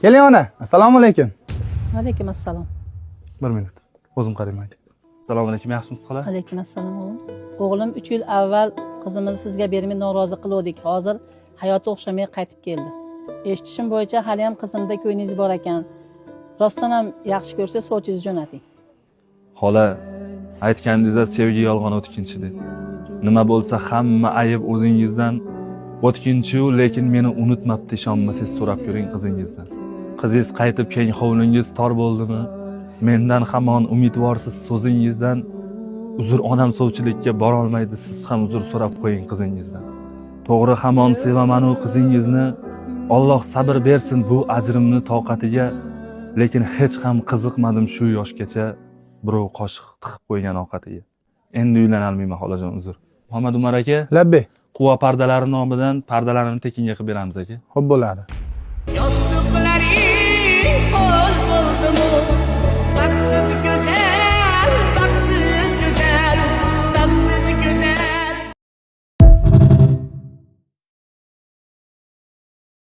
Keling ona. Assalomu alaykum. Alaykum assalom. 1 minut. O'zim qarayman. Assalomu alaykum, yaxshimisiz xola? Alaykum assalom o'g'lim. O'g'lim 3 yil avval qizimizni sizga bermay norozi qildik. Hozir hayoti o'xshamay qaytib keldi. Eshitishim bo'yicha hali ham qizimda ko'nglingiz bor ekan. Rostdan ham yaxshi ko'rsa sovchingizni jo'nating. Xola, aytgandingizda sevgi yolg'on o'tkinchi deb. Nima bo'lsa hamma ayb o'zingizdan. O'tkinchi-u, lekin meni unutmabdi, ishonmasangiz so'rab ko'ring qizingizdan. Qizingiz qaytib keng hovlingiz tor bo'ldimi? Mendan hamon umidvorsiz so'zingizdan. Uzr, onam sovchilikka bora olmaydi, siz ham uzr so'rab qo'ying qizingizdan. To'g'ri, hamon sevaman-u qizingizni. Alloh sabr bersin bu ajrimni toqatiga. Lekin hech ham qiziqmadim shu yoshgacha birov qoshiq tiqib qo'ygan ovqatiga. Endi uylana olmayman xolajon, uzr. Muhammad Umar aka, Labbi. Quva pardalari nomidan pardalarini tekinga qilib beramiz aka. Xo'p bo'ladi. Yostiqlaring